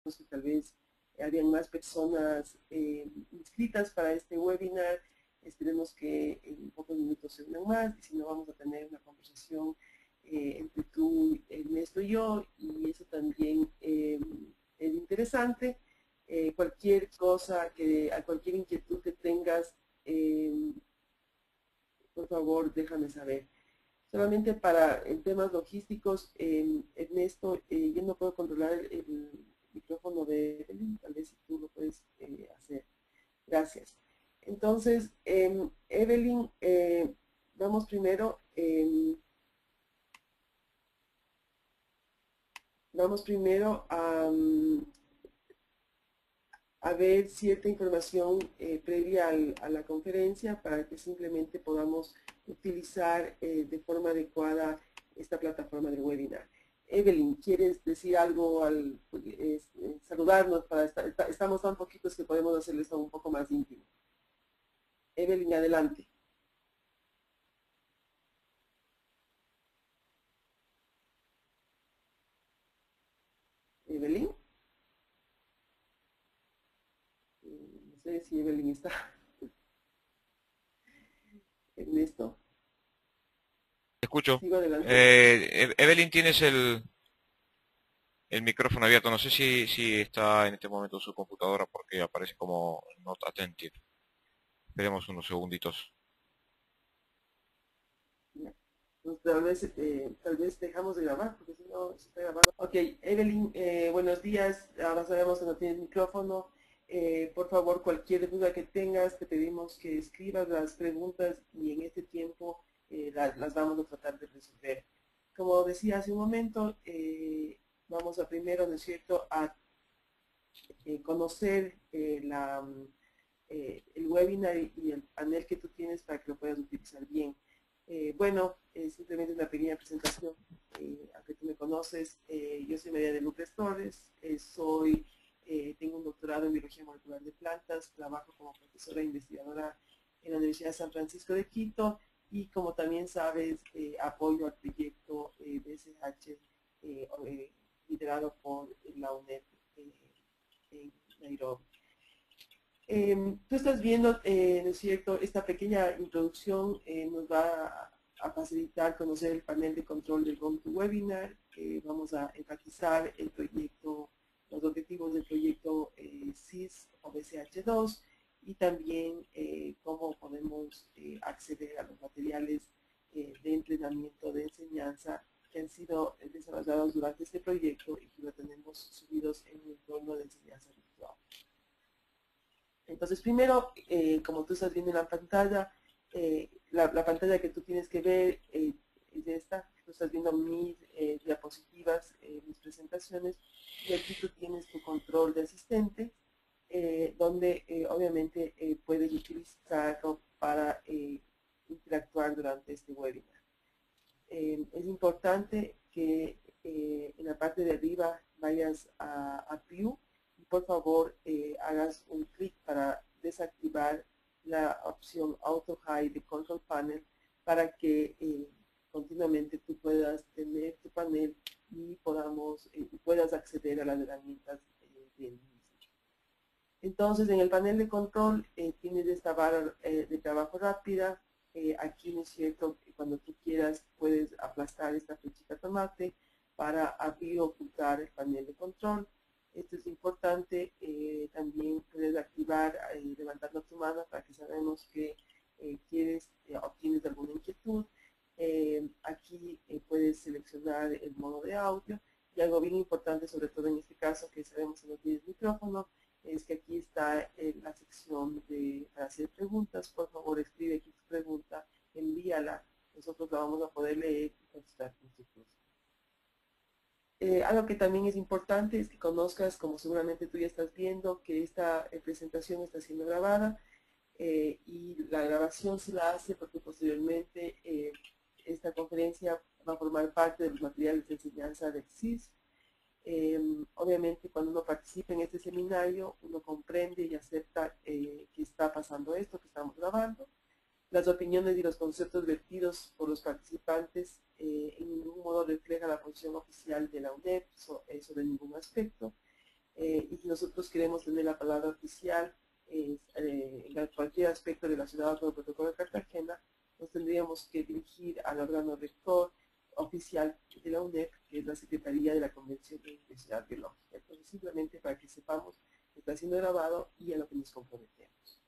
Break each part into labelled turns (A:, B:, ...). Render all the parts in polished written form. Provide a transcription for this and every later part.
A: que tal vez habían más personas inscritas para este webinar. Esperemos que en pocos minutos se unan más, y si no, vamos a tener una conversación entre tú, Ernesto y yo, y eso también es interesante. Cualquier cosa, cualquier inquietud que tengas, por favor, déjame saber. Solamente para en temas logísticos, Ernesto, yo no puedo controlar el micrófono de Evelyn, tal vez si tú lo puedes hacer. Gracias. Entonces, Evelyn, vamos primero, a ver cierta información previa a la conferencia para que simplemente podamos utilizar de forma adecuada esta plataforma del webinar. Evelyn, ¿quieres decir algo saludarnos? Estamos tan poquitos que podemos hacerlo esto un poco más íntimo. Evelyn, adelante. Evelyn. No sé si Evelyn está. Ernesto.
B: Escucho.
A: Sigo adelante.
B: Evelyn, tienes el micrófono abierto. No sé si está en este momento en su computadora porque aparece como not attentive. Esperemos unos segunditos.
A: Pues tal vez dejamos de grabar, porque si no se está grabando. Ok, Evelyn, buenos días. Ahora sabemos que no tienes micrófono. Por favor, cualquier duda que tengas, te pedimos que escribas las preguntas y en este tiempo las vamos a tratar de resolver. Como decía hace un momento, vamos a primero, ¿no es cierto?, a conocer el webinar y el panel que tú tienes para que lo puedas utilizar bien. Bueno, simplemente una pequeña presentación, aunque tú me conoces. Yo soy María de Lourdes Torres, tengo un doctorado en Biología Molecular de Plantas, trabajo como profesora e investigadora en la Universidad de San Francisco de Quito, y como también sabes, apoyo al proyecto BSH liderado por la UNED en Nairobi. Tú estás viendo, ¿no es cierto?, esta pequeña introducción nos va a facilitar conocer el panel de control del GoToWebinar. Vamos a enfatizar el proyecto, los objetivos del proyecto CIS o BCH2, y también cómo podemos acceder a los materiales de entrenamiento, de enseñanza que han sido desarrollados durante este proyecto y que lo tenemos subidos en un entorno de enseñanza virtual. Entonces, primero, como tú estás viendo en la pantalla, la pantalla que tú tienes que ver es esta. Tú estás viendo mis diapositivas, mis presentaciones, y aquí tú tienes tu control de asistente, donde obviamente puedes utilizarlo para interactuar durante este webinar. Es importante que en la parte de arriba vayas a View, y por favor hagas un clic para desactivar la opción Auto Hide de Control Panel para que continuamente tú puedas tener tu panel y puedas acceder a las herramientas del mismo. Entonces, en el panel de control tienes esta barra de trabajo rápida. Aquí, ¿no es cierto?, cuando tú quieras puedes aplastar esta flechita tomate para abrir o ocultar el panel de control. Esto es importante. También puedes activar levantando tu mano para que sabemos que obtienes alguna inquietud. Aquí puedes seleccionar el modo de audio, y algo bien importante, sobre todo en este caso que sabemos que no tienes micrófono, es que aquí está la sección para hacer preguntas. Por favor, escribe aquí tu pregunta, envíala, nosotros la vamos a poder leer y contestar con nosotros. Algo que también es importante es que conozcas, como seguramente tú ya estás viendo, que esta presentación está siendo grabada, y la grabación se la hace porque posteriormente esta conferencia va a formar parte de los materiales de enseñanza del CIS. Obviamente, cuando uno participa en este seminario, uno comprende y acepta que está pasando esto, que estamos grabando. Las opiniones y los conceptos vertidos por los participantes en ningún modo refleja la posición oficial de la UNED sobre ningún aspecto. nosotros queremos tener la palabra oficial en cualquier aspecto relacionado con el protocolo de Cartagena, nos tendríamos que dirigir al órgano rector oficial de la UNEP, que es la Secretaría de la Convención de Diversidad Biológica. Entonces, simplemente para que sepamos que está siendo grabado y a lo que nos comprometemos.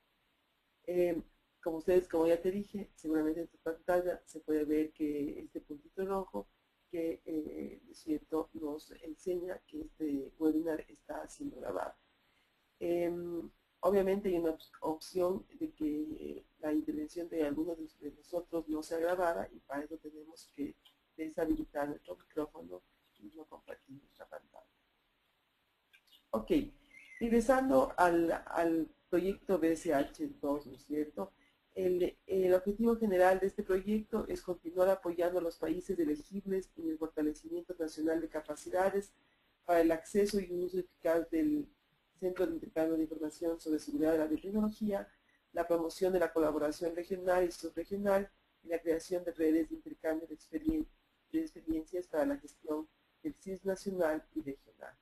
A: Como ya te dije, seguramente en tu pantalla se puede ver que este puntito rojo que es cierto, nos enseña que este webinar está siendo grabado. Obviamente hay una opción de que la intervención de algunos de nosotros no sea grabada y para eso tenemos que deshabilitar nuestro micrófono y no compartir nuestra pantalla. Ok, regresando al proyecto BSH2, ¿no es cierto? El objetivo general de este proyecto es continuar apoyando a los países elegibles en el fortalecimiento nacional de capacidades para el acceso y uso eficaz del Centro de Intercambio de Información sobre Seguridad de la Biotecnología, la promoción de la colaboración regional y subregional y la creación de redes de intercambio de experiencias para la gestión del CIS nacional y regional.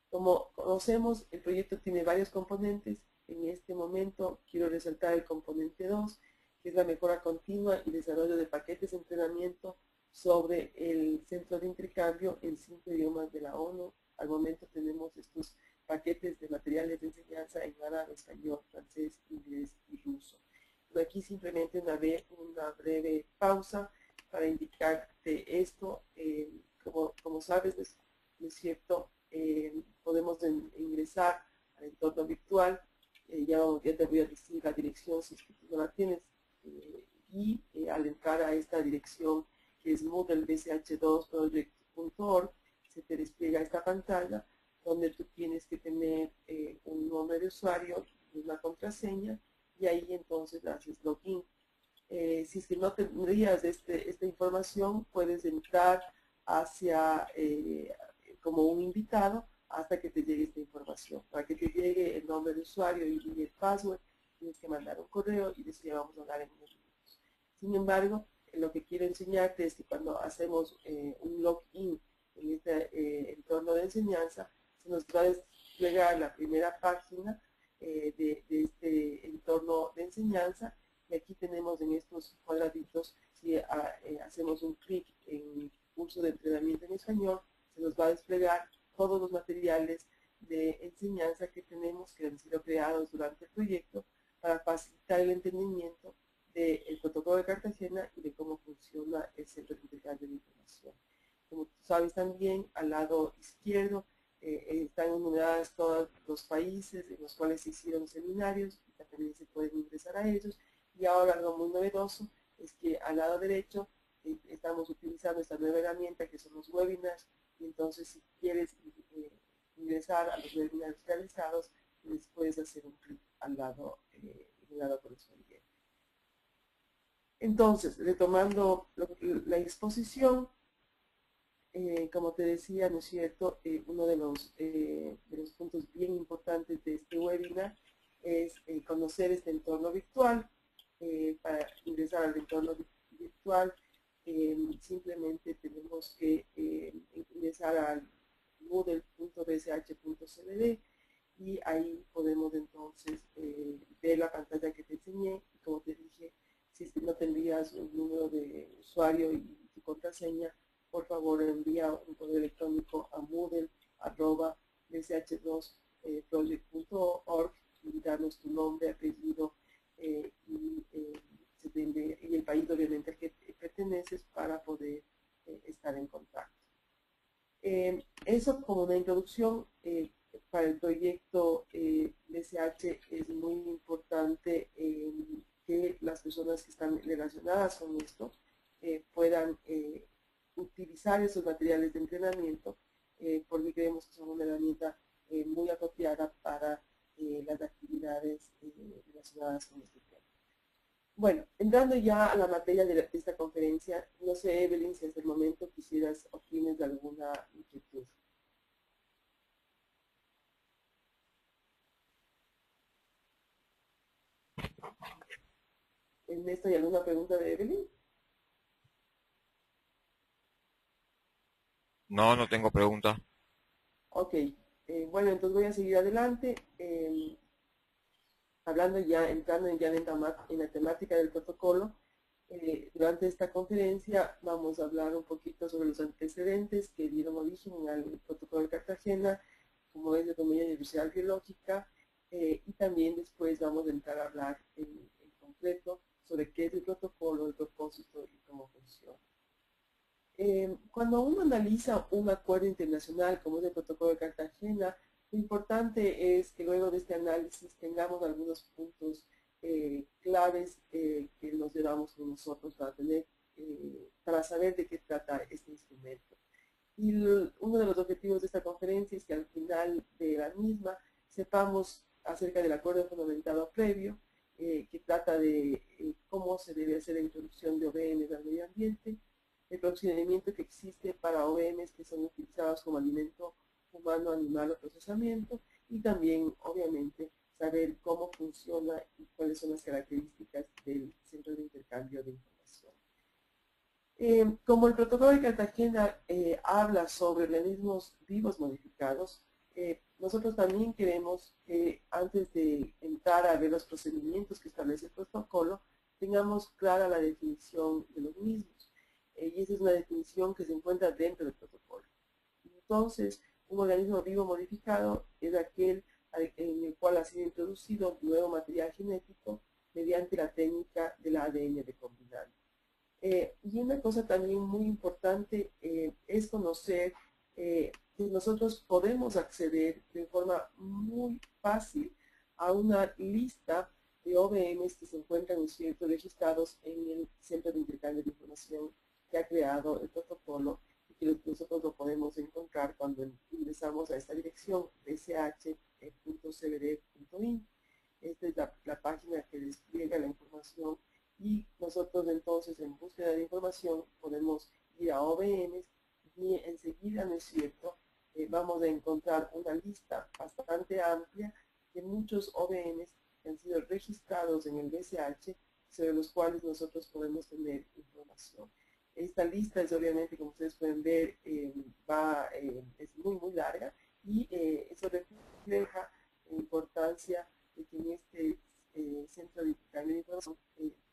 A: Como conocemos, el proyecto tiene varios componentes. En este momento quiero resaltar el componente 2, que es la mejora continua y desarrollo de paquetes de entrenamiento sobre el centro de intercambio en 5 idiomas de la ONU. Al momento tenemos estos paquetes de materiales de enseñanza en árabe, español, francés, inglés y ruso. Pero aquí simplemente una breve pausa para indicarte esto. Como sabes, ¿no es cierto? Podemos ingresar al entorno virtual. Ya te voy a decir la dirección si es que tú no la tienes. Al entrar a esta dirección que es moodlebsh2project.org, se te despliega esta pantalla donde tú tienes que tener un nombre de usuario y una contraseña y ahí entonces haces login. Si es que no tendrías esta información, puedes entrar hacia como un invitado hasta que te llegue esta información. Para que te llegue el nombre de usuario y el password, tienes que mandar un correo y de eso ya vamos a hablar en unos minutos. Sin embargo, lo que quiero enseñarte es que cuando hacemos un login en este entorno de enseñanza, se nos va a desplegar la primera página de este entorno de enseñanza. Y aquí tenemos en estos cuadraditos, si hacemos un clic en curso de entrenamiento en español, se nos va a desplegar todos los materiales de enseñanza que tenemos, que han sido creados durante el proyecto, para facilitar el entendimiento del protocolo de Cartagena y de cómo funciona el Centro de Intercambio de Información. Como tú sabes también, al lado izquierdo están enumeradas todos los países en los cuales se hicieron seminarios y también se pueden ingresar a ellos. Y ahora algo muy novedoso es que al lado derecho estamos utilizando esta nueva herramienta que son los webinars, y entonces si quieres ingresar a los webinars realizados, les puedes hacer un clic al lado, en el lado correspondiente. Entonces, retomando la exposición, como te decía, ¿no es cierto? Uno de los puntos bien importantes de este webinar es conocer este entorno virtual. Para ingresar al entorno virtual, simplemente tenemos que ingresar al moodle.bsh.cld y ahí podemos entonces ver la pantalla que te enseñé. Y como te dije, si es que no tendrías un número de usuario y tu contraseña, por favor envía un correo electrónico a moodle@bsh2project.org y danos tu nombre, apellido y el país obviamente al que perteneces para poder estar en contacto. Eso como una introducción. Para el proyecto BSH es muy importante que las personas que están relacionadas con esto puedan utilizar esos materiales de entrenamiento porque creemos que son una herramienta muy apropiada para las actividades relacionadas con este tema. Bueno, entrando ya a la materia de esta conferencia, no sé, Evelyn, si hasta el momento quisieras o tienes alguna inquietud. Ernesto, ¿hay alguna pregunta de Evelyn?
B: No, no tengo pregunta.
A: Ok, Bueno, entonces voy a seguir adelante, hablando ya, entrando ya en la temática del protocolo. Durante esta conferencia vamos a hablar un poquito sobre los antecedentes que dieron origen al protocolo de Cartagena, como es el convenio de diversidad biológica, y también después vamos a entrar a hablar en concreto sobre qué es el protocolo, el propósito y cómo funciona. Cuando uno analiza un acuerdo internacional como es el protocolo de Cartagena, lo importante es que luego de este análisis tengamos algunos puntos claves que nos llevamos con nosotros para saber de qué trata este instrumento. Y uno de los objetivos de esta conferencia es que al final de la misma sepamos acerca del acuerdo fundamentado previo, que trata de cómo se debe hacer la introducción de OBMs al medio ambiente, el procedimiento que existe para OBMs que son utilizados como alimento humano, animal o procesamiento, y también, obviamente, saber cómo funciona y cuáles son las características del centro de intercambio de información. Como el protocolo de Cartagena habla sobre organismos vivos modificados, nosotros también queremos que antes de entrar a ver los procedimientos que establece el protocolo, tengamos clara la definición de los mismos. Y esa es una definición que se encuentra dentro del protocolo. Entonces, un organismo vivo modificado es aquel en el cual ha sido introducido nuevo material genético mediante la técnica del ADN recombinante. Y una cosa también muy importante es conocer que nosotros podemos acceder de forma muy fácil a una lista de OBMs que se encuentran, registrados en el Centro de Intercambio de Información que ha creado el protocolo, y que nosotros lo podemos encontrar cuando ingresamos a esta dirección, sh.cbd.in. Esta es la página que despliega la información, y nosotros entonces en búsqueda de información podemos ir a OBMs y enseguida, ¿no es cierto?, vamos a encontrar una lista bastante amplia de muchos OBMs que han sido registrados en el BCH, sobre los cuales nosotros podemos tener información. Esta lista es, obviamente, como ustedes pueden ver, es muy larga, y eso refleja la importancia de que en este centro de intercambio de información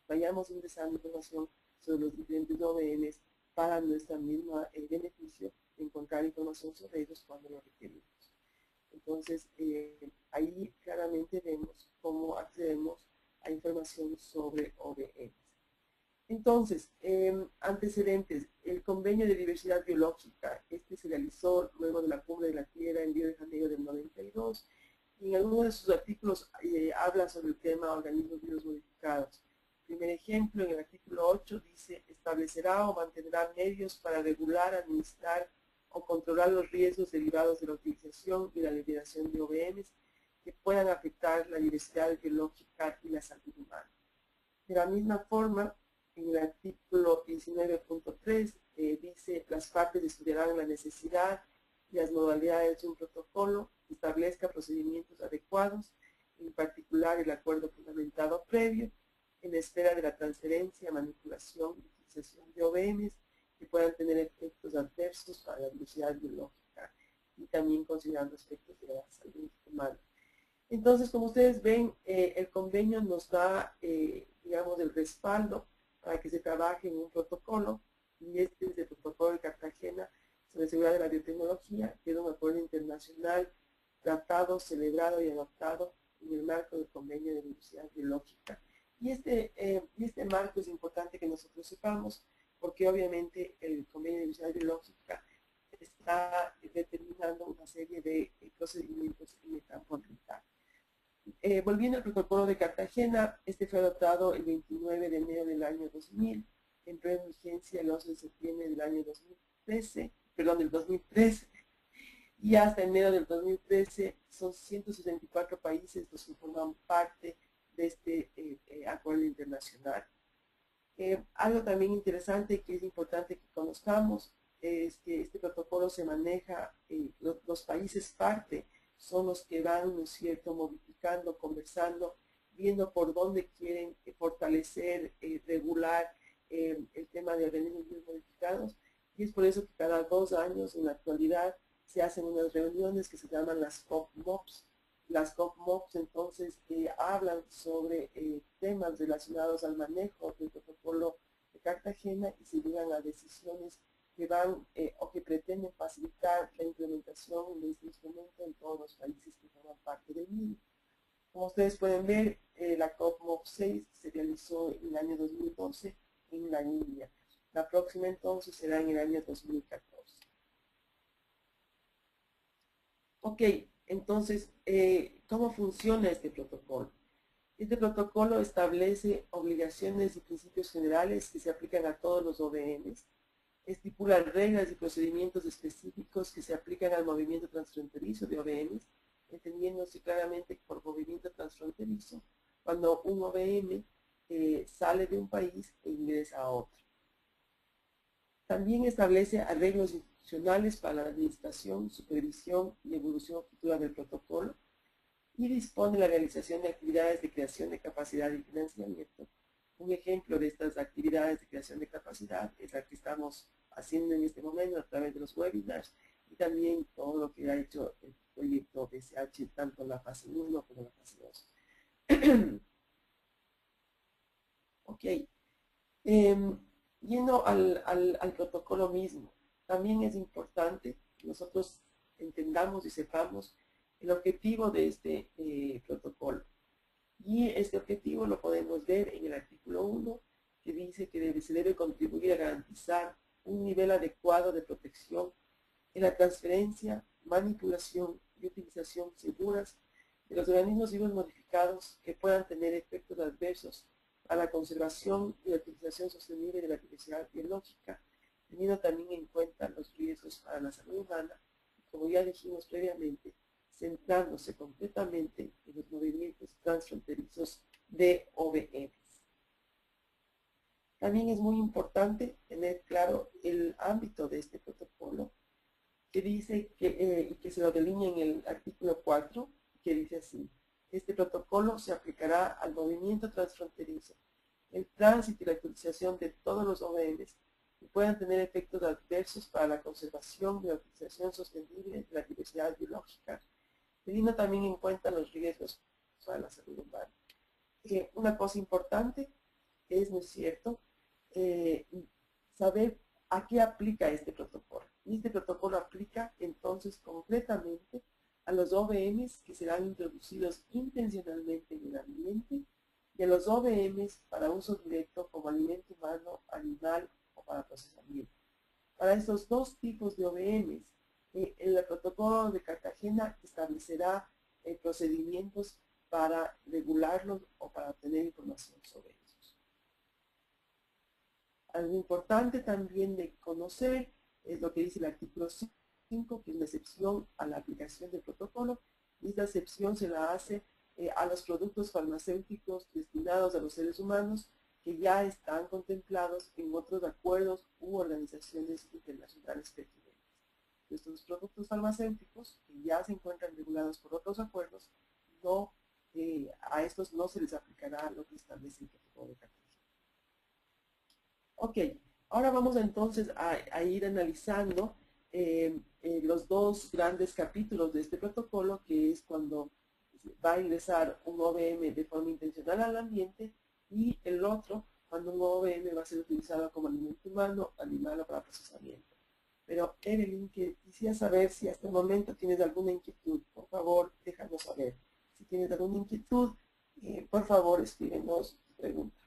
A: vayamos ingresando información sobre los diferentes OBMs para nuestro mismo beneficio de encontrar información sobre ellos cuando lo requerimos. Entonces, ahí claramente vemos cómo accedemos a información sobre OBMs. Entonces, antecedentes. El convenio de diversidad biológica, este se realizó luego de la Cumbre de la Tierra en Río de Janeiro del 92, y en algunos de sus artículos habla sobre el tema organismos vivos modificados. Primer ejemplo, en el artículo 8 dice: establecerá o mantendrá medios para regular, administrar o controlar los riesgos derivados de la utilización y la liberación de OBMs que puedan afectar la diversidad biológica y la salud humana. De la misma forma, en el artículo 19.3 dice: las partes estudiarán la necesidad y las modalidades de un protocolo que establezca procedimientos adecuados, en particular el acuerdo fundamentado previo, en la esfera de la transferencia, manipulación y utilización de OBMs que puedan tener efectos adversos para la diversidad biológica, y también considerando aspectos de la salud humana. Entonces, como ustedes ven, el convenio nos da, digamos, el respaldo para que se trabaje en un protocolo, y este es el protocolo de Cartagena sobre seguridad de la biotecnología, que es un acuerdo internacional tratado, celebrado y adoptado en el marco del convenio de diversidad biológica. Y este marco es importante que nosotros sepamos, porque obviamente el convenio de diversidad biológica está determinando una serie de procedimientos en el campo ambiental. Volviendo al protocolo de Cartagena, este fue adoptado el 29 de enero del año 2000, entró en vigencia el 11 de septiembre del año 2013, y hasta enero del 2013 son 164 países los que forman parte de este acuerdo internacional. Algo también interesante que es importante que conozcamos es que este protocolo se maneja, los países parte son los que van, ¿no es cierto?, modificando, conversando, viendo por dónde quieren fortalecer, regular el tema de organismos modificados, y es por eso que cada 2 años en la actualidad se hacen unas reuniones que se llaman las COP-MOPs. Las COP-MOPs entonces hablan sobre temas relacionados al manejo del protocolo de Cartagena y se llegan a decisiones que van o que pretenden facilitar la implementación de este instrumento en todos los países que forman parte del mismo. Como ustedes pueden ver, la COP-MOP 6 se realizó en el año 2012 en la India. La próxima entonces será en el año 2014. Ok, entonces, ¿cómo funciona este protocolo? Este protocolo establece obligaciones y principios generales que se aplican a todos los OVMs, estipula reglas y procedimientos específicos que se aplican al movimiento transfronterizo de OVMs, entendiéndose claramente por movimiento transfronterizo cuando un OVM sale de un país e ingresa a otro. También establece arreglos institucionales para la administración, supervisión y evolución futura del protocolo y dispone la realización de actividades de creación de capacidad y financiamiento. Un ejemplo de estas actividades de creación de capacidad es la que estamos haciendo en este momento a través de los webinars y también todo lo que ha hecho el proyecto BCH, tanto en la fase 1 como en la fase 2. Ok. Yendo al protocolo mismo, también es importante que nosotros entendamos y sepamos el objetivo de este protocolo. Y este objetivo lo podemos ver en el artículo 1, que dice que se debe contribuir a garantizar un nivel adecuado de protección en la transferencia, manipulación y utilización seguras de los organismos vivos modificados que puedan tener efectos adversos a la conservación y la utilización sostenible de la diversidad biológica, teniendo también en cuenta los riesgos para la salud humana, como ya dijimos previamente, centrándose completamente en los movimientos transfronterizos de OVMs. También es muy importante tener claro el ámbito de este protocolo, que dice y que se lo delinea en el artículo 4, que dice así: este protocolo se aplicará al movimiento transfronterizo, el tránsito y la utilización de todos los OVMs que puedan tener efectos adversos para la conservación y la utilización sostenible de la diversidad biológica, teniendo también en cuenta los riesgos para la salud humana. Una cosa importante es, ¿no es cierto?, saber a qué aplica este protocolo. Y este protocolo aplica entonces concretamente a los OVMs que serán introducidos intencionalmente en el ambiente y a los OVMs para uso directo como alimento humano, animal o para procesamiento. Para estos dos tipos de OVMs, el protocolo de Cartagena establecerá procedimientos para regularlos o para obtener información sobre ellos. Algo importante también de conocer es lo que dice el artículo 5, que es la excepción a la aplicación del protocolo. Y esta excepción se la hace a los productos farmacéuticos destinados a los seres humanos que ya están contemplados en otros acuerdos u organizaciones internacionales pertinentes. Estos productos farmacéuticos que ya se encuentran regulados por otros acuerdos, a estos no se les aplicará lo que establece el protocolo de Cartagena. Ok, ahora vamos entonces a ir analizando los dos grandes capítulos de este protocolo, que es cuando va a ingresar un OVM de forma intencional al ambiente y el otro cuando un OVM va a ser utilizado como alimento humano, animal o para procesamiento. Pero Evelyn, quisiera saber si hasta el momento tienes alguna inquietud. Por favor, déjanos saber. Si tienes alguna inquietud, por favor, escríbenos tu pregunta.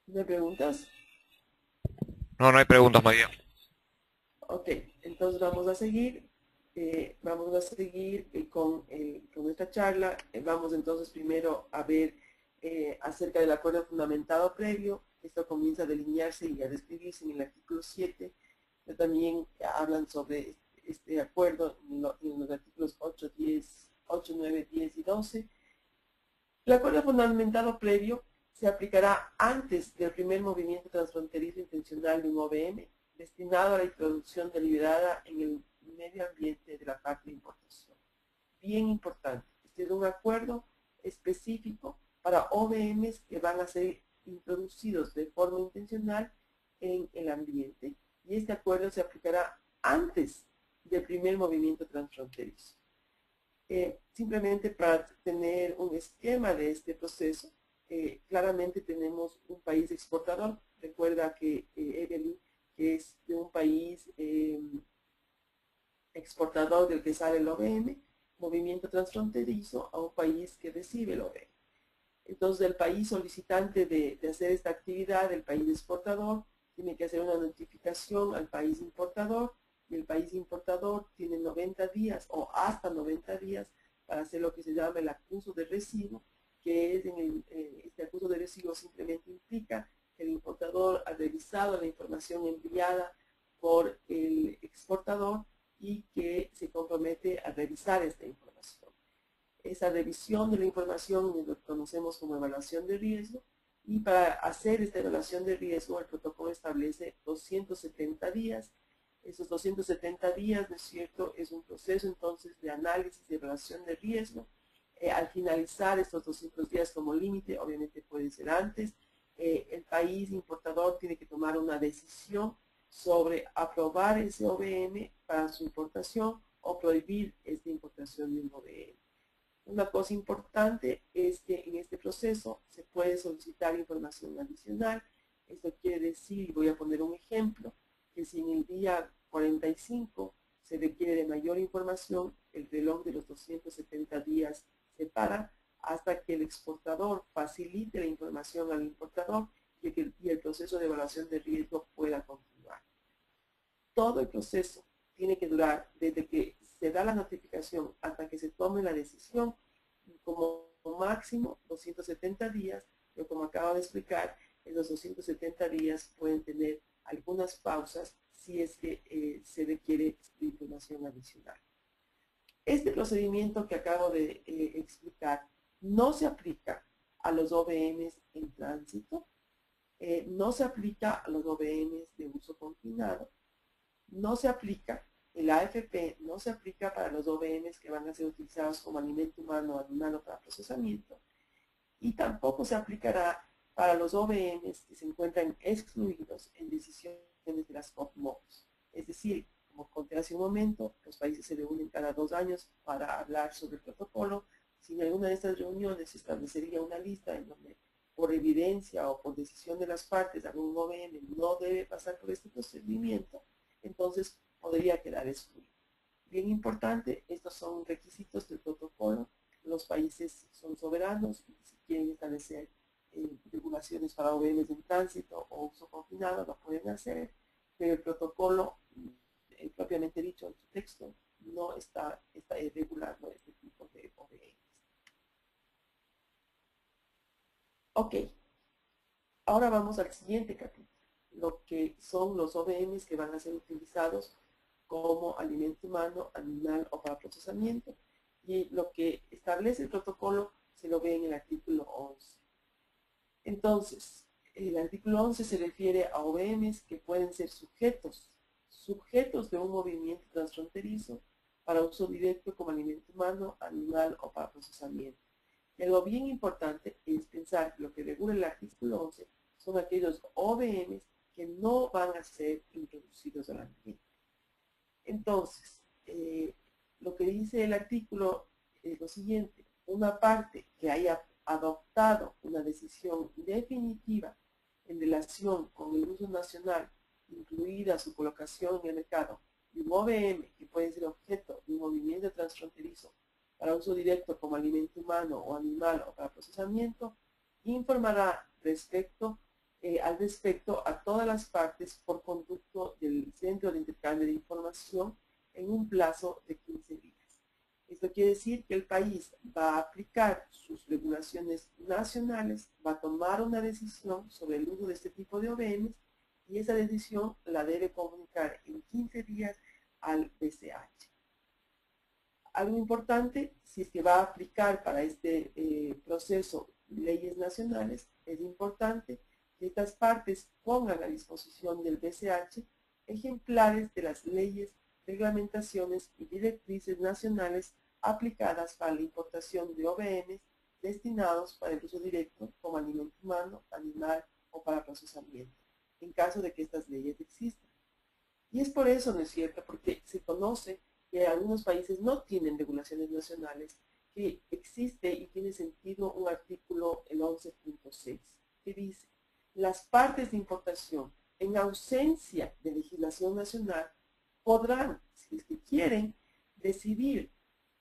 A: ¿Me preguntas?
B: No, no hay preguntas, María.
A: Ok, entonces vamos a seguir. Con esta charla. Vamos entonces primero a ver acerca del acuerdo fundamentado previo. Esto comienza a delinearse y a describirse en el artículo 7. Pero también hablan sobre este acuerdo en los artículos 8, 10, 8, 9, 10 y 12. El acuerdo fundamentado previo se aplicará antes del primer movimiento transfronterizo intencional de un OVM destinado a la introducción deliberada en el medio ambiente de la parte de importación. Bien importante, este es un acuerdo específico para OVMs que van a ser introducidos de forma intencional en el ambiente, y este acuerdo se aplicará antes del primer movimiento transfronterizo. Simplemente para tener un esquema de este proceso, claramente tenemos un país exportador. Recuerda que Evelyn, que es de un país exportador del que sale el OVM, movimiento transfronterizo a un país que recibe el OVM. Entonces, el país solicitante de hacer esta actividad, el país exportador, tiene que hacer una notificación al país importador, y el país importador tiene 90 días o hasta 90 días para hacer lo que se llama el acuso de recibo, que es este acuso de recibo simplemente implica que el importador ha revisado la información enviada por el exportador y que se compromete a revisar esta información. Esa revisión de la información lo conocemos como evaluación de riesgo, y para hacer esta evaluación de riesgo el protocolo establece 270 días. Esos 270 días, ¿no es cierto?, es un proceso entonces de análisis y evaluación de riesgo. Al finalizar estos 200 días como límite, obviamente puede ser antes, el país importador tiene que tomar una decisión sobre aprobar ese OVM para su importación o prohibir esta importación de un OVM. Una cosa importante es que en este proceso se puede solicitar información adicional. Esto quiere decir, y voy a poner un ejemplo, que si en el día 45 se requiere de mayor información, el reloj de los 270 días se para hasta que el exportador facilite la información al importador y el proceso de evaluación de riesgo pueda continuar. Todo el proceso tiene que durar desde que se da la notificación hasta que se tome la decisión, como máximo 270 días, pero como acabo de explicar, en los 270 días pueden tener algunas pausas si es que se requiere información adicional. Este procedimiento que acabo de explicar no se aplica a los OVMs en tránsito, no se aplica a los OVMs de uso confinado, no se aplica, el AFP no se aplica para los OVMs que van a ser utilizados como alimento humano o animal o para procesamiento, y tampoco se aplicará para los OVMs que se encuentran excluidos en decisiones de las COP-MOPs. Es decir, como conté hace un momento, los países se reúnen cada 2 años para hablar sobre el protocolo. Si en alguna de estas reuniones se establecería una lista en donde por evidencia o por decisión de las partes algún OVM no debe pasar por este procedimiento, entonces podría quedar excluido. Bien importante, estos son requisitos del protocolo. Los países son soberanos y si quieren establecer regulaciones para OVMs en tránsito o uso confinado, lo pueden hacer, pero el protocolo, propiamente dicho en su texto, no está regulando este tipo de OVMs. Ok, ahora vamos al siguiente capítulo, lo que son los OVMs que van a ser utilizados como alimento humano, animal o para procesamiento, y lo que establece el protocolo se lo ve en el artículo 11. Entonces, el artículo 11 se refiere a OVMs que pueden ser sujetos de un movimiento transfronterizo para uso directo como alimento humano, animal o para procesamiento. Y algo bien importante es pensar que lo que regula el artículo 11 son aquellos OVMs que no van a ser introducidos al ambiente. Entonces, lo que dice el artículo es lo siguiente: una parte que haya adoptado una decisión definitiva en relación con el uso nacional, incluida su colocación en el mercado, de un OVM que puede ser objeto de un movimiento transfronterizo para uso directo como alimento humano o animal o para procesamiento, informará al respecto a todas las partes por conducto del Centro de Intercambio de Información en un plazo de 15 días. Esto quiere decir que el país va a aplicar sus regulaciones nacionales, va a tomar una decisión sobre el uso de este tipo de OVMs y esa decisión la debe comunicar en 15 días al PCH. Algo importante, si es que va a aplicar para este proceso leyes nacionales, es importante que estas partes pongan a disposición del BCH ejemplares de las leyes, reglamentaciones y directrices nacionales aplicadas para la importación de OVMs destinados para el uso directo como alimento humano, animal o para procesamiento, en caso de que estas leyes existan. Y es por eso, ¿no es cierto?, porque se conoce que algunos países no tienen regulaciones nacionales, que existe y tiene sentido un artículo, el 11.6, que dice: las partes de importación, en ausencia de legislación nacional, podrán, si es que quieren, decidir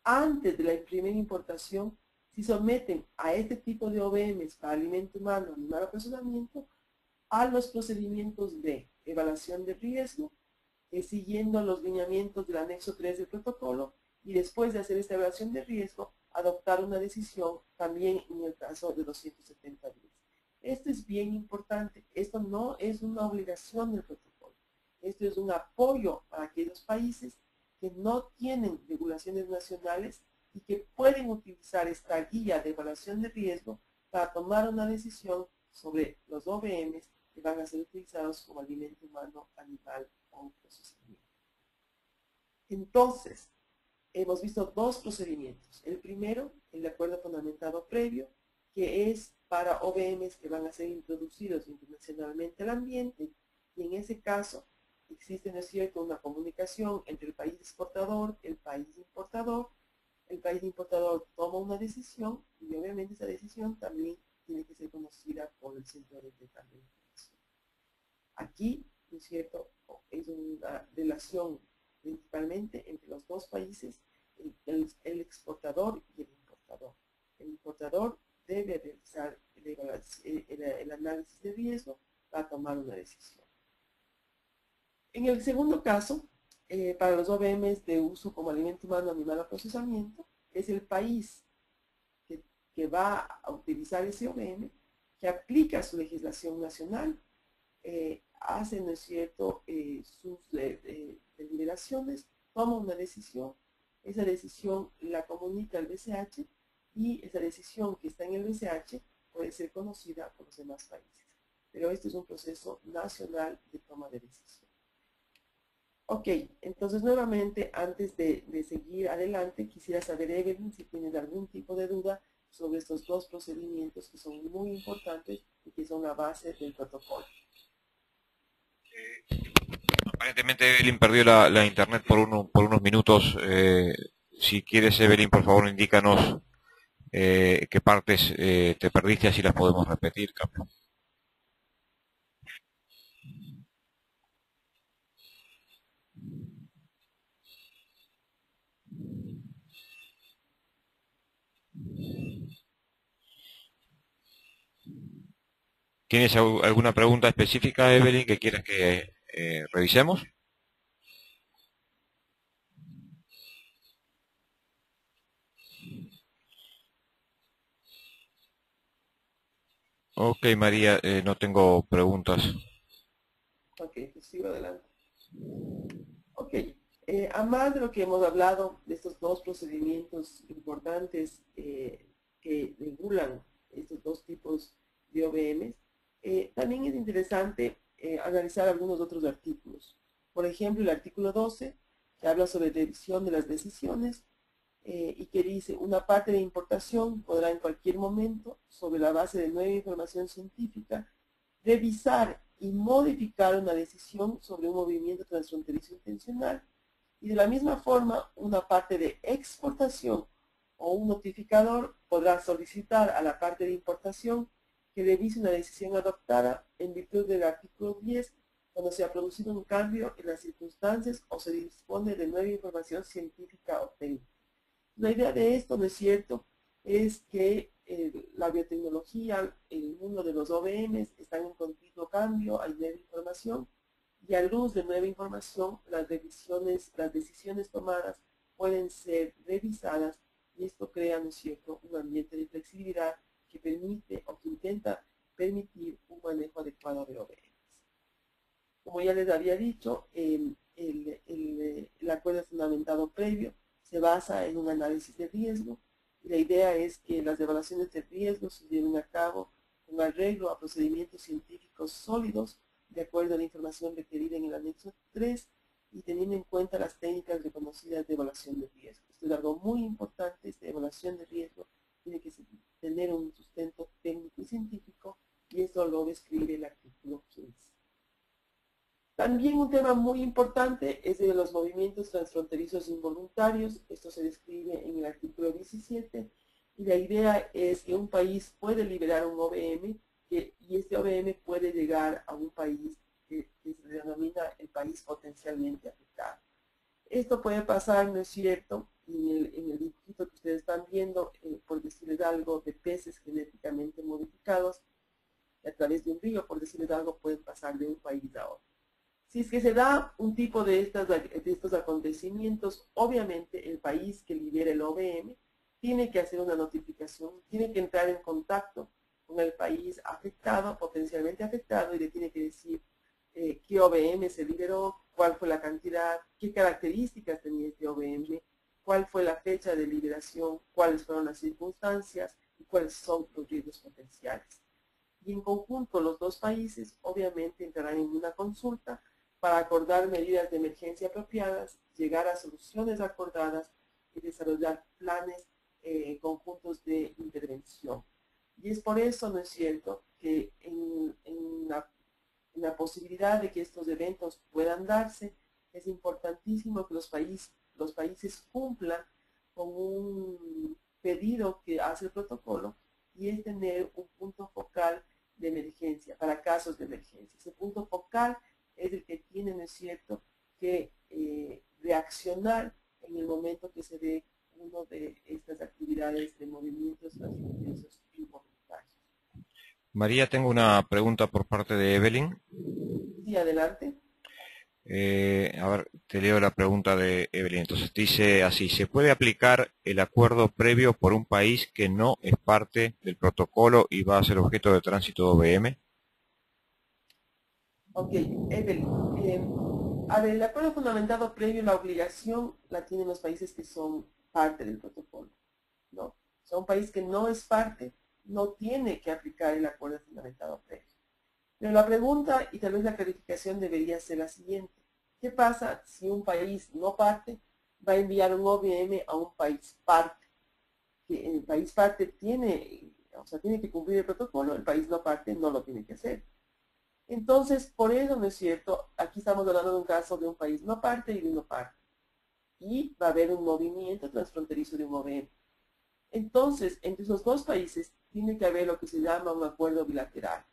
A: antes de la primera importación si someten a este tipo de OVMs para alimento humano, animal o procesamiento a los procedimientos de evaluación de riesgo, siguiendo los lineamientos del anexo 3 del protocolo, y después de hacer esta evaluación de riesgo, adoptar una decisión también en el caso de 270 días. Esto es bien importante. Esto no es una obligación del protocolo. Esto es un apoyo para aquellos países que no tienen regulaciones nacionales y que pueden utilizar esta guía de evaluación de riesgo para tomar una decisión sobre los OVMs que van a ser utilizados como alimento humano, animal o procesamiento. Entonces, hemos visto dos procedimientos. El primero, el de acuerdo fundamentado previo, que es para OVMs que van a ser introducidos internacionalmente al ambiente, y en ese caso existe, ¿no es cierto?, una comunicación entre el país exportador, el país importador. El país importador toma una decisión y obviamente esa decisión también tiene que ser conocida por el centro de intercambio de información. Aquí, ¿no es cierto?, es una relación principalmente entre los dos países, el exportador y el importador. El importador debe realizar el análisis de riesgo para tomar una decisión. En el segundo caso, para los OVMs de uso como alimento humano, animal o procesamiento, es el país que va a utilizar ese OVM, que aplica su legislación nacional, hace, ¿no es cierto?, sus deliberaciones, toma una decisión, esa decisión la comunica al BCH y esa decisión que está en el BCH puede ser conocida por los demás países. Pero este es un proceso nacional de toma de decisión. Ok, entonces nuevamente, antes de seguir adelante, quisiera saber, Evelyn, si tienes algún tipo de duda sobre estos dos procedimientos que son muy importantes y que son la base del protocolo.
B: Aparentemente Evelyn perdió la internet por unos minutos. Si quieres, Evelyn, por favor, indícanos qué partes te perdiste, así las podemos repetir. ¿Tienes alguna pregunta específica, Evelyn, que quieras que revisemos? Ok, María, no tengo preguntas.
A: Ok, pues sigo adelante. Ok, a más de lo que hemos hablado de estos dos procedimientos importantes que regulan estos dos tipos de OVMs, también es interesante analizar algunos otros artículos. Por ejemplo, el artículo 12, que habla sobre revisión de las decisiones y que dice: una parte de importación podrá en cualquier momento, sobre la base de nueva información científica, revisar y modificar una decisión sobre un movimiento transfronterizo intencional, y de la misma forma una parte de exportación o un notificador podrá solicitar a la parte de importación que revise una decisión adoptada en virtud del artículo 10 cuando se ha producido un cambio en las circunstancias o se dispone de nueva información científica o técnica. La idea de esto, ¿no es cierto?, es que la biotecnología, el mundo de los OVMs están en continuo cambio, hay nueva información, y a luz de nueva información, las decisiones tomadas pueden ser revisadas, y esto crea, ¿no es cierto?, un ambiente de flexibilidad que permite o que intenta permitir un manejo adecuado de OVMs. Como ya les había dicho, el acuerdo fundamentado previo se basa en un análisis de riesgo, y la idea es que las evaluaciones de riesgo se lleven a cabo con arreglo a procedimientos científicos sólidos, de acuerdo a la información requerida en el anexo 3 y teniendo en cuenta las técnicas reconocidas de evaluación de riesgo. Esto es algo muy importante, esta evaluación de riesgo tiene que tener un sustento técnico y científico, y esto lo describe el artículo 15. También un tema muy importante es de los movimientos transfronterizos involuntarios. Esto se describe en el artículo 17, y la idea es que un país puede liberar un OVM y este OVM puede llegar a un país que se denomina el país potencialmente afectado. Esto puede pasar, ¿no es cierto?, en el dibujito que ustedes están viendo, por decirles algo, de peces genéticamente modificados, a través de un río, por decirles algo, pueden pasar de un país a otro. Si es que se da un tipo de estos acontecimientos, obviamente el país que libera el OVM tiene que hacer una notificación, tiene que entrar en contacto con el país afectado, potencialmente afectado, y le tiene que decir qué OVM se liberó, cuál fue la cantidad, qué características tenía este OVM, cuál fue la fecha de liberación, cuáles fueron las circunstancias y cuáles son los riesgos potenciales. Y en conjunto los dos países obviamente entrarán en una consulta para acordar medidas de emergencia apropiadas, llegar a soluciones acordadas y desarrollar planes conjuntos de intervención. Y es por eso, ¿no es cierto?, que en la posibilidad de que estos eventos puedan darse, es importantísimo que los países cumplan con un pedido que hace el protocolo, y es tener un punto focal de emergencia, para casos de emergencia. Ese punto focal es el que tiene, ¿no es cierto?, que reaccionar en el momento que se dé uno de estas actividades de movimientos transfronterizos involuntarios.
B: María, tengo una pregunta por parte de Evelyn.
A: Sí, adelante.
B: A ver, te leo la pregunta de Evelyn. Entonces dice así: ¿se puede aplicar el acuerdo previo por un país que no es parte del protocolo y va a ser objeto de tránsito de OVM?
A: Ok, Evelyn. A ver, el acuerdo fundamentado previo, la obligación la tienen los países que son parte del protocolo, ¿no? O sea, un país que no es parte no tiene que aplicar el acuerdo fundamentado previo. Pero la pregunta y tal vez la clarificación debería ser la siguiente: ¿qué pasa si un país no parte va a enviar un OVM a un país parte? Que el país parte tiene que cumplir el protocolo, el país no parte no lo tiene que hacer. Entonces, por eso, ¿no es cierto?, aquí estamos hablando de un caso de un país no parte y de uno parte. Y va a haber un movimiento transfronterizo de un OVM. Entonces, entre esos dos países tiene que haber lo que se llama un acuerdo bilateral.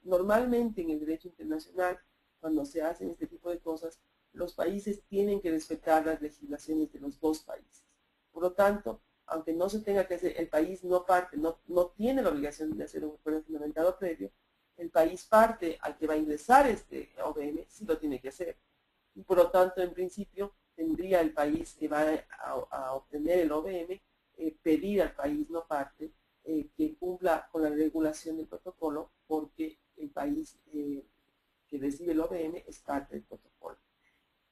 A: Normalmente en el derecho internacional, cuando se hacen este tipo de cosas, los países tienen que respetar las legislaciones de los dos países. Por lo tanto, aunque no se tenga que hacer, el país no parte, no tiene la obligación de hacer un acuerdo fundamentado previo, el país parte al que va a ingresar este OVM sí lo tiene que hacer. Y por lo tanto, en principio, tendría el país que va a obtener el OVM pedir al país no parte que cumpla con la regulación del protocolo, porque el país que recibe el OVM es parte del protocolo.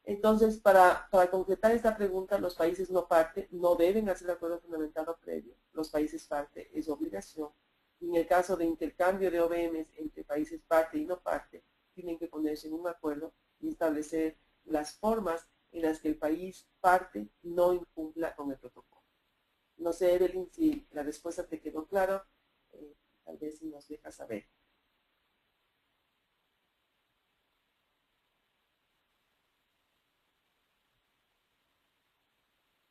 A: Entonces, para concretar esta pregunta, los países no parte no deben hacer acuerdo fundamentado previo. Los países parte es obligación. Y en el caso de intercambio de OVMs entre países parte y no parte, tienen que ponerse en un acuerdo y establecer las formas en las que el país parte no incumpla con el protocolo. No sé, Evelyn, si la respuesta te quedó clara, tal vez si nos dejas saber.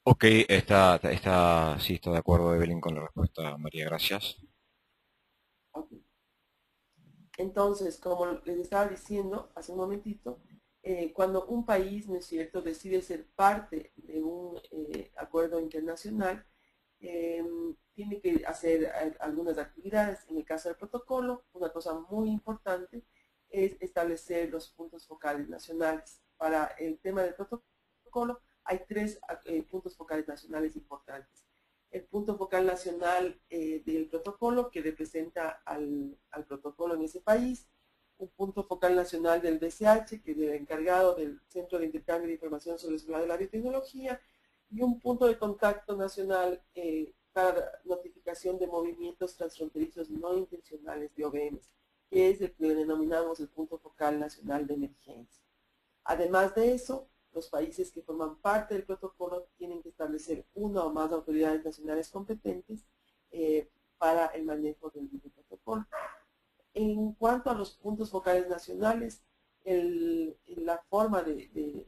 B: Ok, sí, está de acuerdo Evelyn con la respuesta, María, gracias.
A: Okay. Entonces, como les estaba diciendo hace un momentito, cuando un país, ¿no es cierto?, decide ser parte de un acuerdo internacional, tiene que hacer algunas actividades. En el caso del protocolo, una cosa muy importante es establecer los puntos focales nacionales. Para el tema del protocolo hay tres puntos focales nacionales importantes. El punto focal nacional del protocolo, que representa al protocolo en ese país; un punto focal nacional del BCH, que es el encargado del Centro de Intercambio de Información sobre la Seguridad de la Biotecnología; y un punto de contacto nacional para notificación de movimientos transfronterizos no intencionales de OVMs, que es el que denominamos el punto focal nacional de emergencia. Además de eso, los países que forman parte del protocolo tienen que establecer una o más autoridades nacionales competentes para el manejo del mismo protocolo. En cuanto a los puntos focales nacionales, la forma de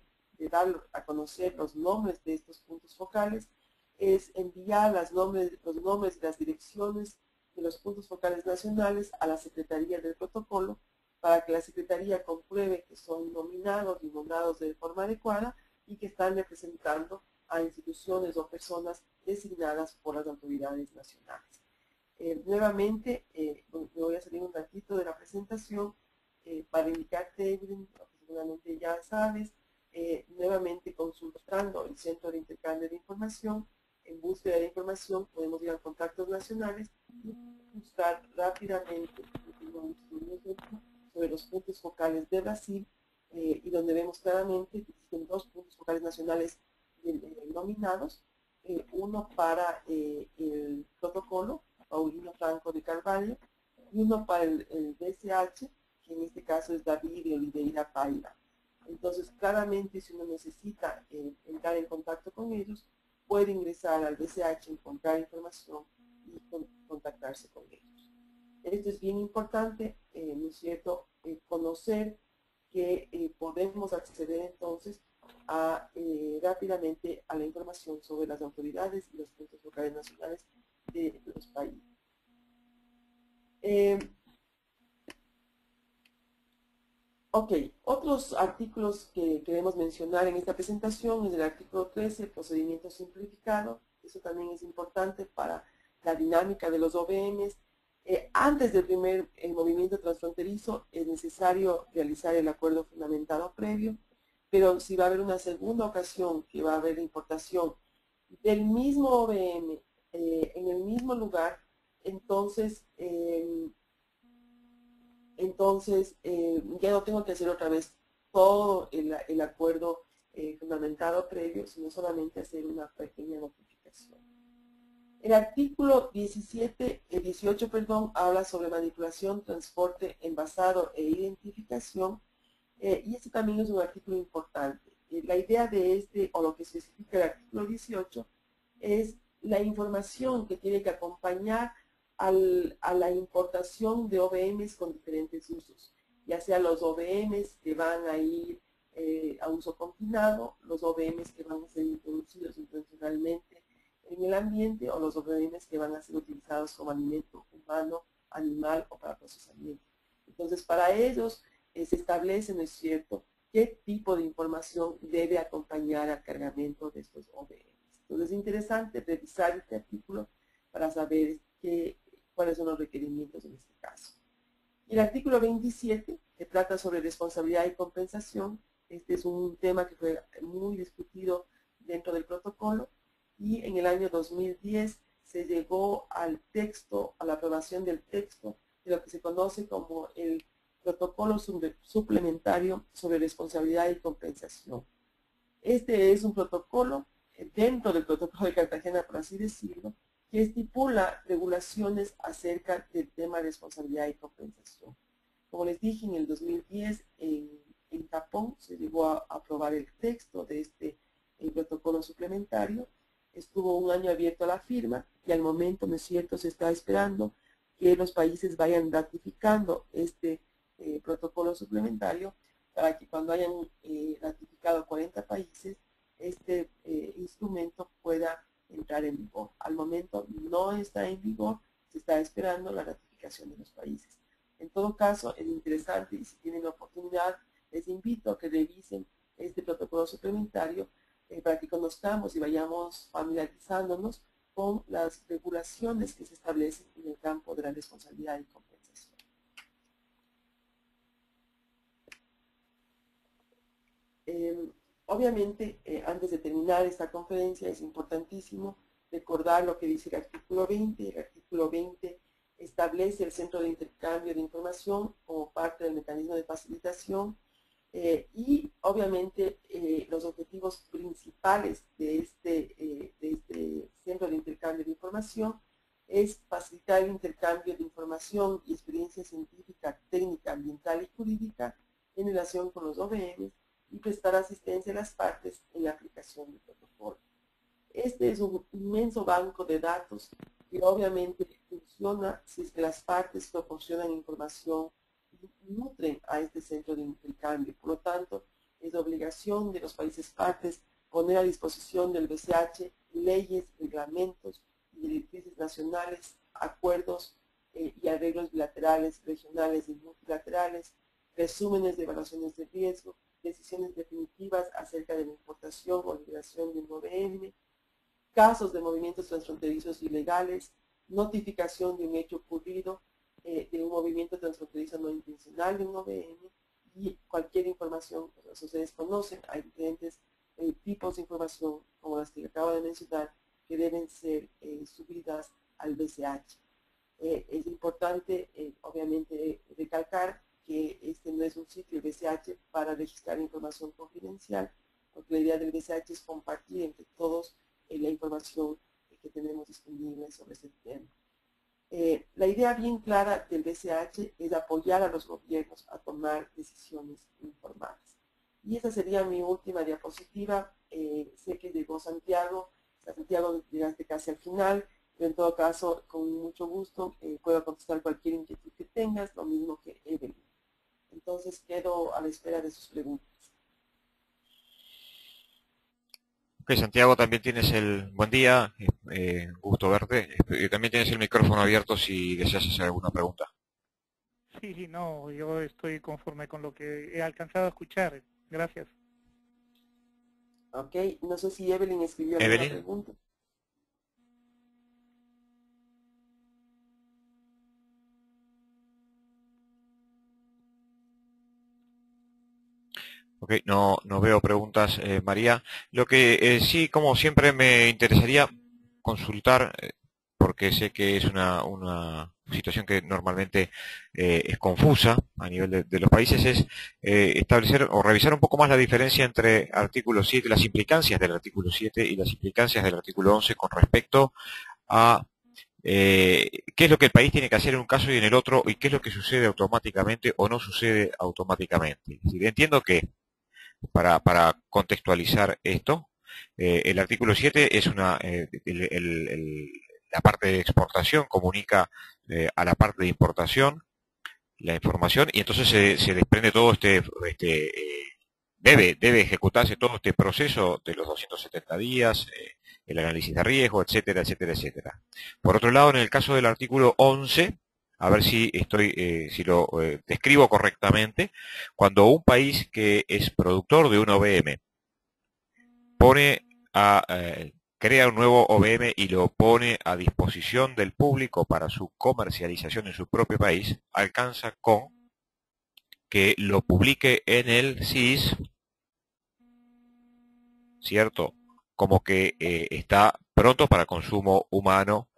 A: dar a conocer los nombres de estos puntos focales es enviar los nombres y las direcciones de los puntos focales nacionales a la Secretaría del Protocolo para que la Secretaría compruebe que son nominados y nombrados de forma adecuada y que están representando a instituciones o personas designadas por las autoridades nacionales. Nuevamente, me voy a salir un ratito de la presentación para indicarte, Evelyn, lo que seguramente ya sabes, nuevamente consultando el Centro de Intercambio de Información. En búsqueda de información podemos ir a contactos nacionales y buscar rápidamente sobre los puntos focales de Brasil y donde vemos claramente que existen dos puntos focales nacionales nominados, uno para el protocolo Paulino Franco de Carvalho y uno para el DSH, que en este caso es David de Oliveira Paiva. Entonces, claramente, si uno necesita entrar en contacto con ellos, puede ingresar al DSH, encontrar información y contactarse con ellos. Esto es bien importante, ¿no es cierto?, conocer que podemos acceder entonces rápidamente a la información sobre las autoridades y los puntos focales nacionales de los países. Ok, otros artículos que queremos mencionar en esta presentación es el artículo 13, procedimiento simplificado. Eso también es importante para la dinámica de los OVMs. Antes del primer movimiento transfronterizo es necesario realizar el acuerdo fundamentado previo, pero si va a haber una segunda ocasión que va a haber importación del mismo OVM en el mismo lugar, entonces ya no tengo que hacer otra vez todo el acuerdo fundamentado previo, sino solamente hacer una pequeña notificación. El artículo 18, habla sobre manipulación, transporte, envasado e identificación, y este también es un artículo importante. La idea de este, o lo que se especifica el artículo 18, es la información que tiene que acompañar a la importación de OVMs con diferentes usos, ya sea los OVMs que van a ir a uso confinado, los OVMs que van a ser introducidos intencionalmente en el ambiente o los OVMs que van a ser utilizados como alimento humano, animal o para procesamiento. Entonces, para ellos se establece, ¿no es cierto?, qué tipo de información debe acompañar al cargamento de estos OVMs. Entonces, es interesante revisar este artículo para saber cuáles son los requerimientos en este caso. Y el artículo 27, que trata sobre responsabilidad y compensación, este es un tema que fue muy discutido dentro del protocolo, y en el año 2010 se llegó al texto, a la aprobación del texto de lo que se conoce como el protocolo suplementario sobre responsabilidad y compensación. Este es un protocolo dentro del protocolo de Cartagena, por así decirlo, que estipula regulaciones acerca del tema de responsabilidad y compensación. Como les dije, en el 2010 en Japón se llegó a aprobar el texto de este protocolo suplementario. Estuvo un año abierto a la firma y al momento, ¿no es cierto?, se está esperando que los países vayan ratificando este protocolo suplementario para que cuando hayan ratificado 40 países, este instrumento pueda entrar en vigor. Al momento no está en vigor, se está esperando la ratificación de los países. En todo caso, es interesante y si tienen la oportunidad, les invito a que revisen este protocolo suplementario para que conozcamos y vayamos familiarizándonos con las regulaciones que se establecen en el campo de la responsabilidad y compensación. Obviamente, antes de terminar esta conferencia, es importantísimo recordar lo que dice el artículo 20. El artículo 20 establece el centro de intercambio de información como parte del mecanismo de facilitación y, obviamente, los objetivos principales de este centro de intercambio de información información es facilitar el intercambio de información y experiencia científica, técnica, ambiental y jurídica en relación con los OVM y prestar asistencia a las partes en la aplicación del protocolo. Este es un inmenso banco de datos que obviamente funciona si es que las partes proporcionan información y nutren a este centro de intercambio. Por lo tanto, es obligación de los países partes poner a disposición del BCH leyes, reglamentos y directrices nacionales, acuerdos y arreglos bilaterales, regionales y multilaterales, resúmenes de evaluaciones de riesgo, decisiones definitivas acerca de la importación o liberación de un OVM, casos de movimientos transfronterizos ilegales, notificación de un hecho ocurrido, de un movimiento transfronterizo no intencional de un OVM y cualquier información, pues, ustedes conocen, hay diferentes tipos de información, como las que acabo de mencionar, que deben ser subidas al BCH. Es importante, obviamente, recalcar que este no es un sitio, el BCH, para registrar información confidencial, porque la idea del BCH es compartir entre todos la información que tenemos disponible sobre ese tema. La idea bien clara del BCH es apoyar a los gobiernos a tomar decisiones informadas. Y esa sería mi última diapositiva. Sé que llegó Santiago. Santiago, llegaste casi al final, pero en todo caso, con mucho gusto, puedo contestar cualquier inquietud que tengas, lo mismo que Evelyn. Entonces, quedo a la espera de sus preguntas.
B: Ok, Santiago, también tienes el buen día, gusto verte. También tienes el micrófono abierto si deseas hacer alguna pregunta.
C: Sí, no, yo estoy conforme con lo que he alcanzado a escuchar. Gracias.
A: Ok, no sé si Evelyn escribió alguna
B: Evelyn.
A: pregunta.
B: Ok, no veo preguntas, María. Lo que sí, como siempre, me interesaría consultar, porque sé que es una situación que normalmente es confusa a nivel de los países, es establecer o revisar un poco más la diferencia entre artículo 7, las implicancias del artículo 7 y las implicancias del artículo 11 con respecto a qué es lo que el país tiene que hacer en un caso y en el otro, y qué es lo que sucede automáticamente o no sucede automáticamente. Es decir, entiendo que para contextualizar esto, el artículo 7 es la parte de exportación comunica a la parte de importación la información y entonces se desprende todo debe ejecutarse todo este proceso de los 270 días, el análisis de riesgo, etcétera, etcétera, etcétera. Por otro lado, en el caso del artículo 11, a ver si lo describo correctamente, cuando un país que es productor de un OVM crea un nuevo OVM y lo pone a disposición del público para su comercialización en su propio país, alcanza con que lo publique en el SIS, ¿cierto? Como que está pronto para consumo humano,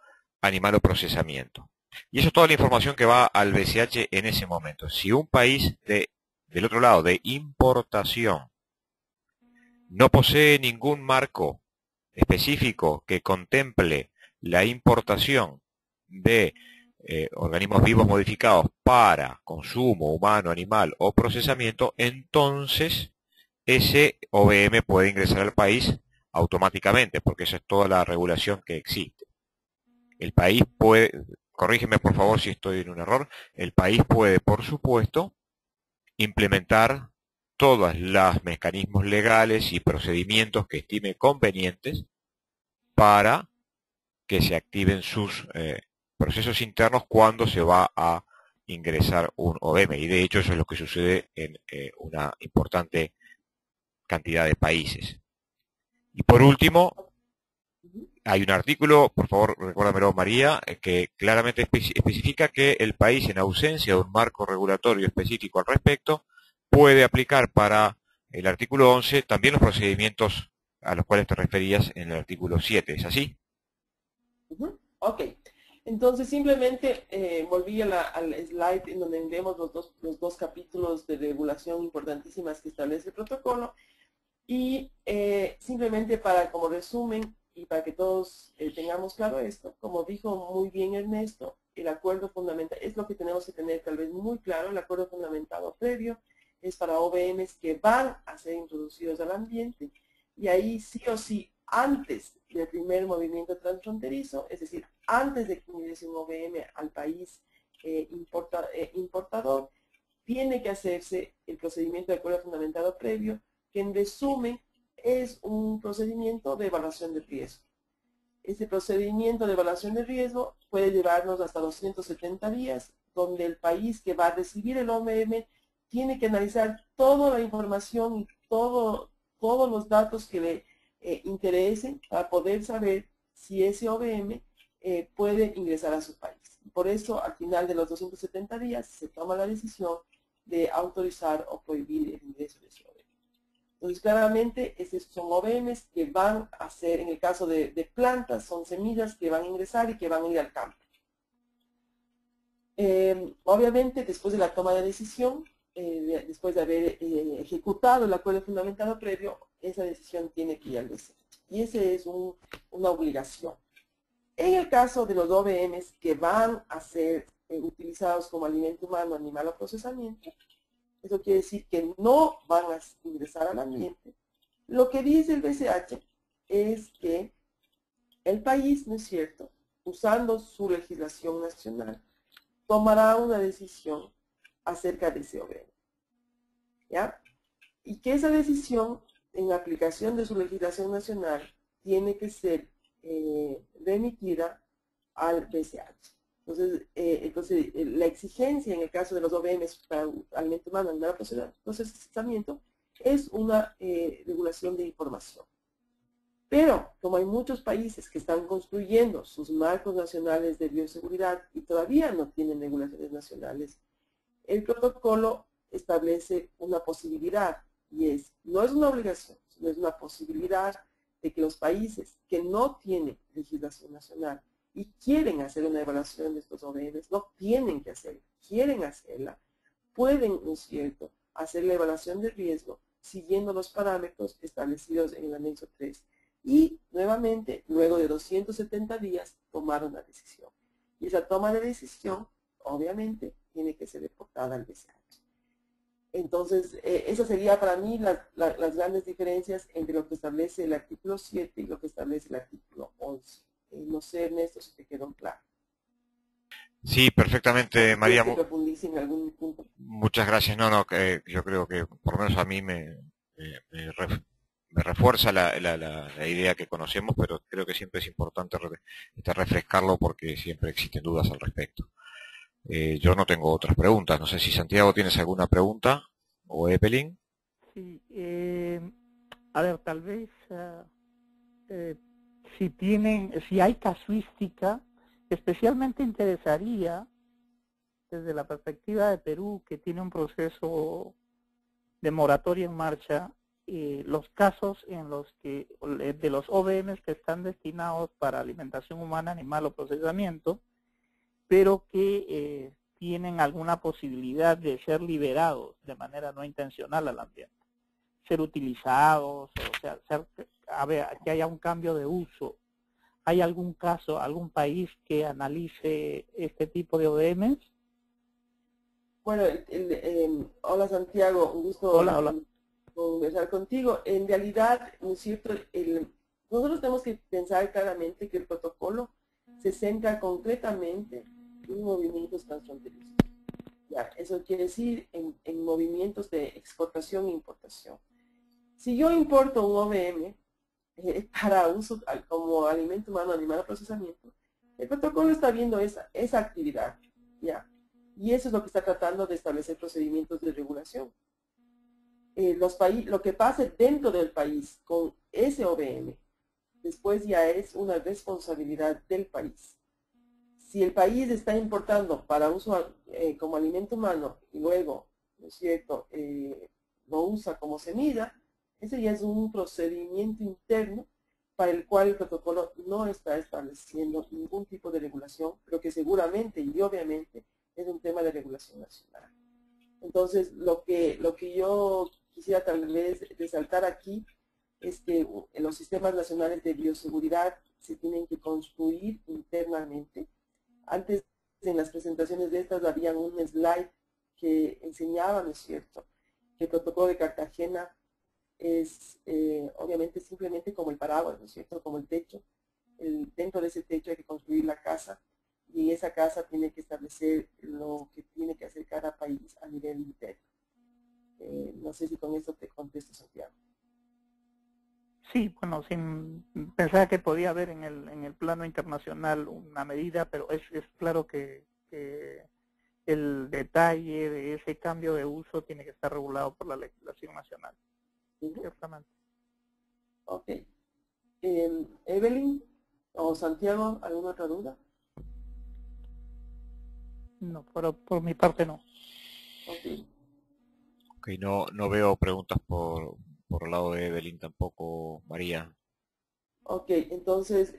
B: animal o procesamiento. Y eso es toda la información que va al BCH en ese momento. Si un país del otro lado, de importación, no posee ningún marco específico que contemple la importación de organismos vivos modificados para consumo humano, animal o procesamiento, entonces ese OVM puede ingresar al país automáticamente, porque esa es toda la regulación que existe. El país puede, corrígeme por favor si estoy en un error, el país puede, por supuesto, implementar todos los mecanismos legales y procedimientos que estime convenientes para que se activen sus procesos internos cuando se va a ingresar un OVM. Y de hecho eso es lo que sucede en una importante cantidad de países. Y por último, hay un artículo, por favor recuérdamelo María, que claramente especifica que el país, en ausencia de un marco regulatorio específico al respecto, puede aplicar para el artículo 11 también los procedimientos a los cuales te referías en el artículo 7. ¿Es así?
A: Ok. Entonces simplemente volví al slide en donde vemos los dos capítulos de regulación importantísimas que establece el protocolo y simplemente para como resumen y para que todos tengamos claro esto, como dijo muy bien Ernesto, el acuerdo fundamental, es lo que tenemos que tener tal vez muy claro, el acuerdo fundamentado previo es para OVMs que van a ser introducidos al ambiente, y ahí sí o sí, antes del primer movimiento transfronterizo, es decir, antes de que ingrese un OVM al país importador, tiene que hacerse el procedimiento de acuerdo fundamentado previo, que en resumen es un procedimiento de evaluación de riesgo. Este procedimiento de evaluación de riesgo puede llevarnos hasta 270 días, donde el país que va a recibir el OVM tiene que analizar toda la información y todos los datos que le interesen para poder saber si ese OVM puede ingresar a su país. Por eso, al final de los 270 días, se toma la decisión de autorizar o prohibir el ingreso de ese OVM. Entonces, claramente, estos son OVMs que van a ser, en el caso de plantas, son semillas que van a ingresar y que van a ir al campo. Obviamente, después de la toma de decisión, después de haber ejecutado el acuerdo fundamentado previo, esa decisión tiene que ir al BCH. Y esa es una obligación. En el caso de los OVMs que van a ser utilizados como alimento humano, animal o procesamiento, eso quiere decir que no van a ingresar al ambiente. Lo que dice el BCH es que el país, ¿no es cierto?, usando su legislación nacional, tomará una decisión acerca de ese OVM. ¿Ya? Y que esa decisión, en aplicación de su legislación nacional, tiene que ser remitida al BCH. Entonces, la exigencia en el caso de los OVMs para alimento humano, animal procesamiento, es una regulación de información. Pero, como hay muchos países que están construyendo sus marcos nacionales de bioseguridad y todavía no tienen regulaciones nacionales, el protocolo establece una posibilidad, y no es una obligación, sino es una posibilidad de que los países que no tienen legislación nacional y quieren hacer una evaluación de estos OVMs, no tienen que hacerla, quieren hacerla, pueden, ¿no es cierto?, hacer la evaluación de riesgo siguiendo los parámetros establecidos en el anexo 3. Y, nuevamente, luego de 270 días, tomar una decisión. Y esa toma de decisión, obviamente, tiene que ser reportada al BCH. Entonces, esas serían para mí las grandes diferencias entre lo que establece el artículo 7 y lo que establece el artículo 11. No sé, Ernesto, si te quedó claro.
B: Sí, perfectamente, María.
A: Que profundice en algún punto.
B: Muchas gracias. No, yo creo que por lo menos a mí me refuerza la idea que conocemos, pero creo que siempre es importante refrescarlo porque siempre existen dudas al respecto. Yo no tengo otras preguntas. No sé si Santiago tienes alguna pregunta o Evelyn.
C: Sí, a ver, tal vez si hay casuística, especialmente interesaría desde la perspectiva de Perú, que tiene un proceso de moratoria en marcha, los casos en los que de los OVMs que están destinados para alimentación humana, animal o procesamiento, pero que tienen alguna posibilidad de ser liberados de manera no intencional al ambiente, ser utilizados, o sea, que haya un cambio de uso. ¿Hay algún caso, algún país que analice este tipo de OVMs?
A: Bueno, hola Santiago, un gusto
C: hola.
A: Conversar contigo. En realidad, ¿no es cierto? Nosotros tenemos que pensar claramente que el protocolo se centra concretamente en movimientos transfronterizos. Ya, eso quiere decir en movimientos de exportación e importación. Si yo importo un OVM para uso como alimento humano, animal o procesamiento, el protocolo está viendo esa actividad, ¿ya? Y eso es lo que está tratando de establecer procedimientos de regulación. Lo que pase dentro del país con ese OVM, después ya es una responsabilidad del país. Si el país está importando para uso como alimento humano y luego, ¿no es cierto?, lo usa como semilla, ese ya es un procedimiento interno para el cual el protocolo no está estableciendo ningún tipo de regulación, pero que seguramente y obviamente es un tema de regulación nacional. Entonces, lo que yo quisiera tal vez resaltar aquí es que los sistemas nacionales de bioseguridad se tienen que construir internamente. Antes, en las presentaciones de estas, había un slide que enseñaba, ¿no es cierto?, que el protocolo de Cartagena es obviamente simplemente como el paraguas, ¿no es cierto?, como el techo. Dentro de ese techo hay que construir la casa, y esa casa tiene que establecer lo que tiene que hacer cada país a nivel interno. No sé si con eso te contesto, Santiago.
C: Sí, bueno, pensaba que podía haber en el plano internacional una medida, pero es claro que el detalle de ese cambio de uso tiene que estar regulado por la legislación nacional. Ciertamente.
A: Ok. Evelyn o Santiago, ¿alguna otra duda?
C: No, por mi parte no.
A: Ok.
B: Ok, no veo preguntas por el lado de Evelyn tampoco, María.
A: Ok, entonces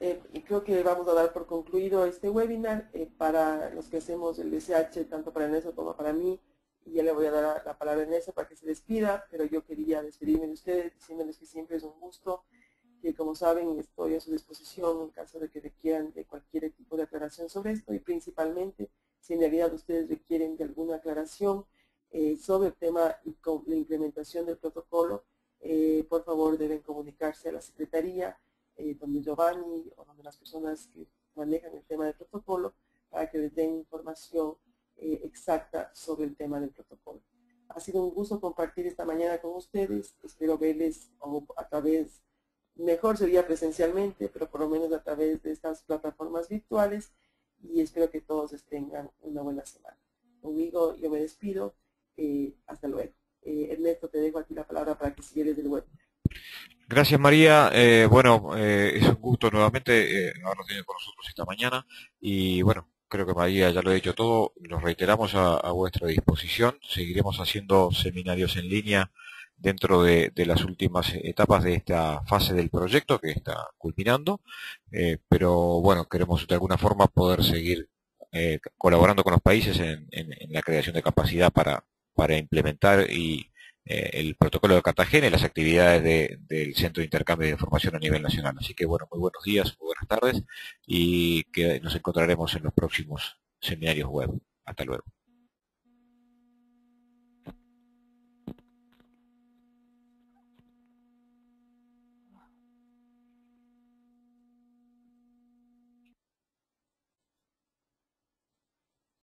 A: creo que vamos a dar por concluido este webinar para los que hacemos el SH, tanto para Ernesto como para mí, y ya le voy a dar la palabra a Ernesto para que se despida, pero yo quería despedirme de ustedes diciéndoles que siempre es un gusto, que como saben estoy a su disposición en caso de que requieran de cualquier tipo de aclaración sobre esto, y principalmente si en realidad ustedes requieren de alguna aclaración sobre el tema y con la implementación del protocolo, por favor deben comunicarse a la Secretaría, donde Giovanni o donde las personas que manejan el tema del protocolo, para que les den información exacta sobre el tema del protocolo. Ha sido un gusto compartir esta mañana con ustedes. Espero verles a través, mejor sería presencialmente, pero por lo menos a través de estas plataformas virtuales, y espero que todos tengan una buena semana. Conmigo yo me despido. Hasta luego. Ernesto, te dejo aquí la palabra para que sigues del webinar.
B: Gracias, María. Bueno, es un gusto nuevamente habernos tenido con nosotros esta mañana, y bueno, creo que María ya lo ha dicho todo. Los reiteramos a vuestra disposición. Seguiremos haciendo seminarios en línea dentro de las últimas etapas de esta fase del proyecto que está culminando, pero bueno, queremos de alguna forma poder seguir colaborando con los países en la creación de capacidad para implementar el protocolo de Cartagena y las actividades del Centro de Intercambio de Información a nivel nacional. Así que bueno, muy buenos días, muy buenas tardes, y que nos encontraremos en los próximos seminarios web. Hasta luego.